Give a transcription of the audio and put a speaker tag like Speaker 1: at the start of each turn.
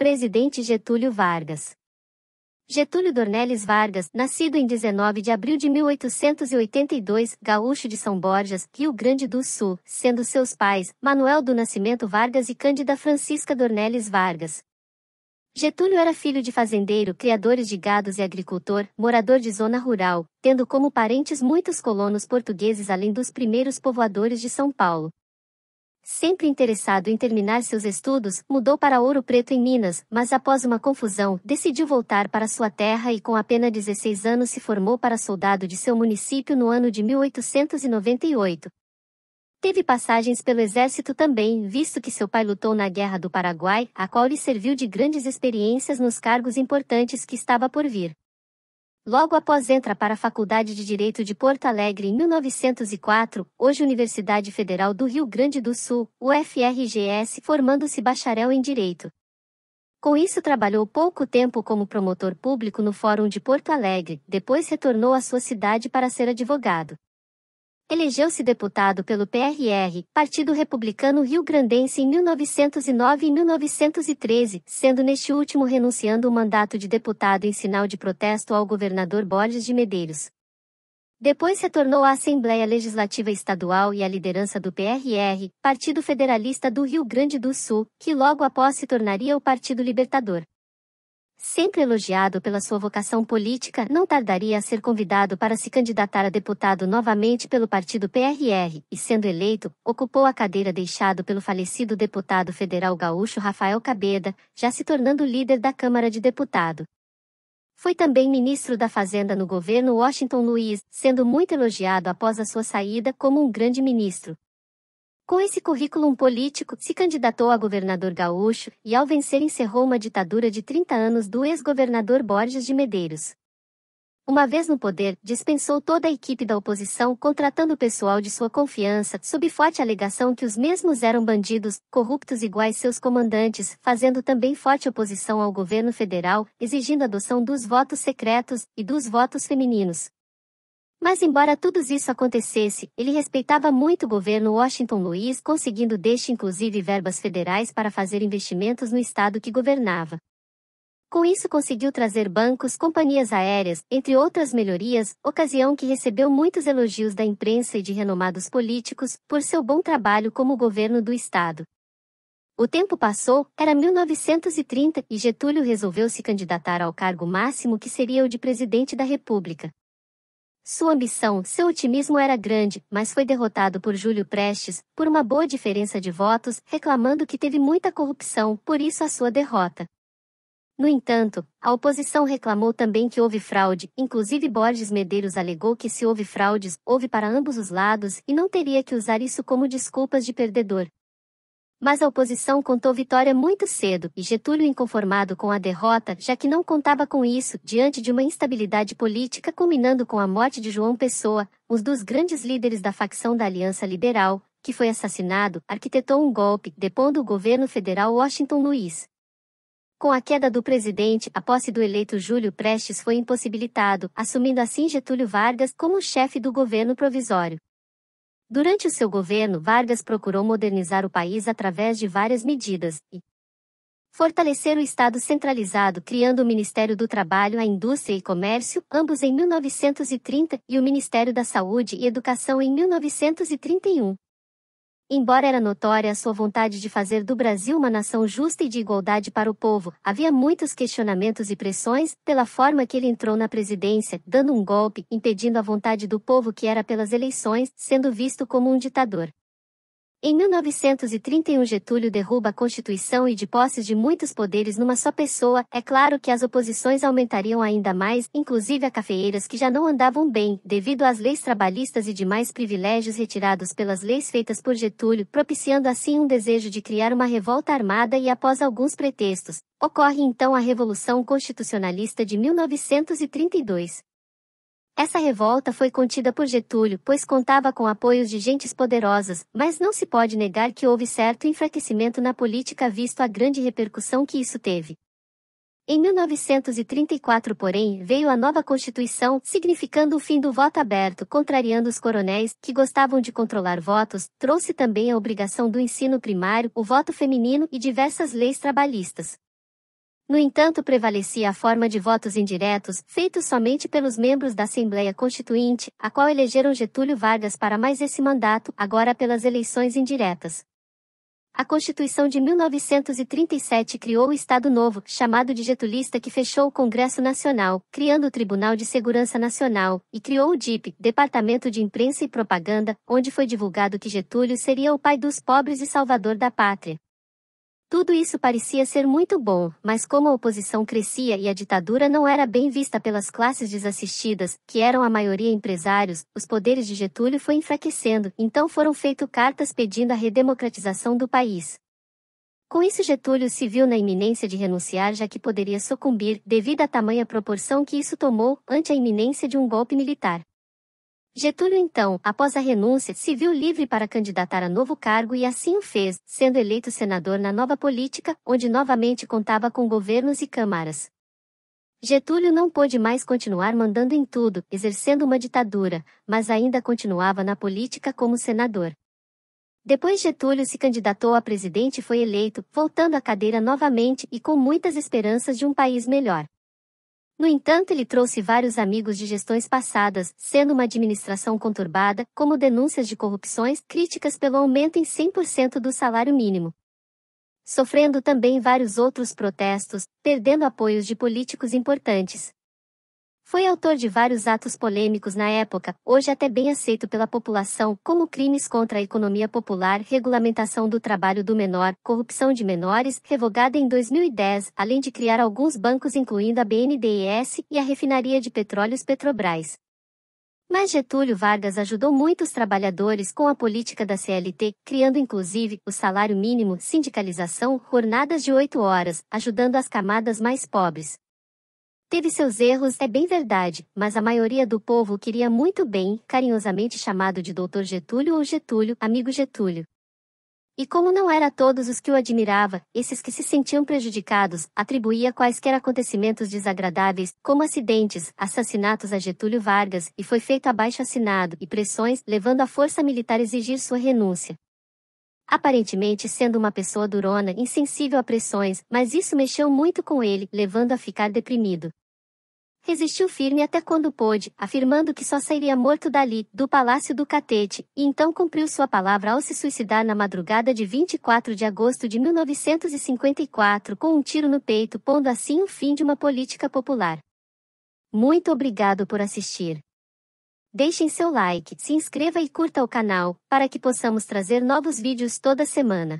Speaker 1: Presidente Getúlio Vargas. Getúlio Dornelles Vargas, nascido em 19 de abril de 1882, gaúcho de São Borjas, Rio Grande do Sul, sendo seus pais, Manuel do Nascimento Vargas e Cândida Francisca Dornelles Vargas. Getúlio era filho de fazendeiro, criadores de gados e agricultor, morador de zona rural, tendo como parentes muitos colonos portugueses além dos primeiros povoadores de São Paulo. Sempre interessado em terminar seus estudos, mudou para Ouro Preto em Minas, mas após uma confusão, decidiu voltar para sua terra e com apenas 16 anos se formou para soldado de seu município no ano de 1898. Teve passagens pelo exército também, visto que seu pai lutou na Guerra do Paraguai, a qual lhe serviu de grandes experiências nos cargos importantes que estava por vir. Logo após entra para a Faculdade de Direito de Porto Alegre em 1904, hoje Universidade Federal do Rio Grande do Sul, UFRGS, formando-se bacharel em Direito. Com isso trabalhou pouco tempo como promotor público no Fórum de Porto Alegre, depois retornou à sua cidade para ser advogado. Elegeu-se deputado pelo PRR, Partido Republicano Rio-Grandense em 1909 e 1913, sendo neste último renunciando o mandato de deputado em sinal de protesto ao governador Borges de Medeiros. Depois retornou à Assembleia Legislativa Estadual e à liderança do PRR, Partido Federalista do Rio Grande do Sul, que logo após se tornaria o Partido Libertador. Sempre elogiado pela sua vocação política, não tardaria a ser convidado para se candidatar a deputado novamente pelo partido PRR, e sendo eleito, ocupou a cadeira deixado pelo falecido deputado federal gaúcho Rafael Cabeda, já se tornando líder da Câmara de Deputado. Foi também ministro da Fazenda no governo Washington Luiz, sendo muito elogiado após a sua saída como um grande ministro. Com esse currículo político, se candidatou a governador gaúcho e, ao vencer, encerrou uma ditadura de 30 anos do ex-governador Borges de Medeiros. Uma vez no poder, dispensou toda a equipe da oposição, contratando o pessoal de sua confiança, sob forte alegação que os mesmos eram bandidos, corruptos iguais seus comandantes, fazendo também forte oposição ao governo federal, exigindo a adoção dos votos secretos e dos votos femininos. Mas embora tudo isso acontecesse, ele respeitava muito o governo Washington Luiz, conseguindo deste inclusive verbas federais para fazer investimentos no estado que governava. Com isso conseguiu trazer bancos, companhias aéreas, entre outras melhorias, ocasião que recebeu muitos elogios da imprensa e de renomados políticos, por seu bom trabalho como governo do estado. O tempo passou, era 1930, e Getúlio resolveu se candidatar ao cargo máximo que seria o de presidente da República. Sua ambição, seu otimismo era grande, mas foi derrotado por Júlio Prestes, por uma boa diferença de votos, reclamando que teve muita corrupção, por isso a sua derrota. No entanto, a oposição reclamou também que houve fraude, inclusive Borges Medeiros alegou que se houve fraudes, houve para ambos os lados e não teria que usar isso como desculpas de perdedor. Mas a oposição contou vitória muito cedo, e Getúlio, inconformado com a derrota, já que não contava com isso, diante de uma instabilidade política culminando com a morte de João Pessoa, um dos grandes líderes da facção da Aliança Liberal, que foi assassinado, arquitetou um golpe, depondo o governo federal Washington Luiz. Com a queda do presidente, a posse do eleito Júlio Prestes foi impossibilitado, assumindo assim Getúlio Vargas como chefe do governo provisório. Durante o seu governo, Vargas procurou modernizar o país através de várias medidas e fortalecer o Estado centralizado, criando o Ministério do Trabalho, a Indústria e Comércio, ambos em 1930, e o Ministério da Saúde e Educação em 1931. Embora era notória a sua vontade de fazer do Brasil uma nação justa e de igualdade para o povo, havia muitos questionamentos e pressões pela forma que ele entrou na presidência, dando um golpe, impedindo a vontade do povo que era pelas eleições, sendo visto como um ditador. Em 1931 Getúlio derruba a Constituição e de posses de muitos poderes numa só pessoa, é claro que as oposições aumentariam ainda mais, inclusive a cafeeiras que já não andavam bem, devido às leis trabalhistas e demais privilégios retirados pelas leis feitas por Getúlio, propiciando assim um desejo de criar uma revolta armada e após alguns pretextos, ocorre então a Revolução Constitucionalista de 1932. Essa revolta foi contida por Getúlio, pois contava com apoios de gentes poderosas, mas não se pode negar que houve certo enfraquecimento na política visto a grande repercussão que isso teve. Em 1934, porém, veio a nova Constituição, significando o fim do voto aberto, contrariando os coronéis, que gostavam de controlar votos, trouxe também a obrigação do ensino primário, o voto feminino e diversas leis trabalhistas. No entanto, prevalecia a forma de votos indiretos, feitos somente pelos membros da Assembleia Constituinte, a qual elegeram Getúlio Vargas para mais esse mandato, agora pelas eleições indiretas. A Constituição de 1937 criou o Estado Novo, chamado de Getulista, que fechou o Congresso Nacional, criando o Tribunal de Segurança Nacional, e criou o DIP, Departamento de Imprensa e Propaganda, onde foi divulgado que Getúlio seria o pai dos pobres e salvador da pátria. Tudo isso parecia ser muito bom, mas como a oposição crescia e a ditadura não era bem vista pelas classes desassistidas, que eram a maioria empresários, os poderes de Getúlio foi enfraquecendo, então foram feitas cartas pedindo a redemocratização do país. Com isso, Getúlio se viu na iminência de renunciar, já que poderia sucumbir, devido à tamanha proporção que isso tomou, ante a iminência de um golpe militar. Getúlio então, após a renúncia, se viu livre para candidatar a novo cargo e assim o fez, sendo eleito senador na nova política, onde novamente contava com governos e câmaras. Getúlio não pôde mais continuar mandando em tudo, exercendo uma ditadura, mas ainda continuava na política como senador. Depois Getúlio se candidatou a presidente e foi eleito, voltando à cadeira novamente e com muitas esperanças de um país melhor. No entanto, ele trouxe vários amigos de gestões passadas, sendo uma administração conturbada, como denúncias de corrupções, críticas pelo aumento em 100% do salário mínimo. Sofrendo também vários outros protestos, perdendo apoios de políticos importantes. Foi autor de vários atos polêmicos na época, hoje até bem aceito pela população, como crimes contra a economia popular, regulamentação do trabalho do menor, corrupção de menores, revogada em 2010, além de criar alguns bancos incluindo a BNDES e a refinaria de petróleos Petrobras. Mas Getúlio Vargas ajudou muitos trabalhadores com a política da CLT, criando inclusive o salário mínimo, sindicalização, jornadas de 8 horas, ajudando as camadas mais pobres. Teve seus erros, é bem verdade, mas a maioria do povo o queria muito bem, carinhosamente chamado de Doutor Getúlio ou Getúlio, amigo Getúlio. E como não era todos os que o admirava, esses que se sentiam prejudicados, atribuía quaisquer acontecimentos desagradáveis, como acidentes, assassinatos a Getúlio Vargas, e foi feito abaixo-assinado e pressões, levando a força militar a exigir sua renúncia. Aparentemente sendo uma pessoa durona, insensível a pressões, mas isso mexeu muito com ele, levando a ficar deprimido. Resistiu firme até quando pôde, afirmando que só sairia morto dali, do Palácio do Catete, e então cumpriu sua palavra ao se suicidar na madrugada de 24 de agosto de 1954 com um tiro no peito, pondo assim o fim de uma política popular. Muito obrigado por assistir. Deixem seu like, se inscreva e curta o canal, para que possamos trazer novos vídeos toda semana.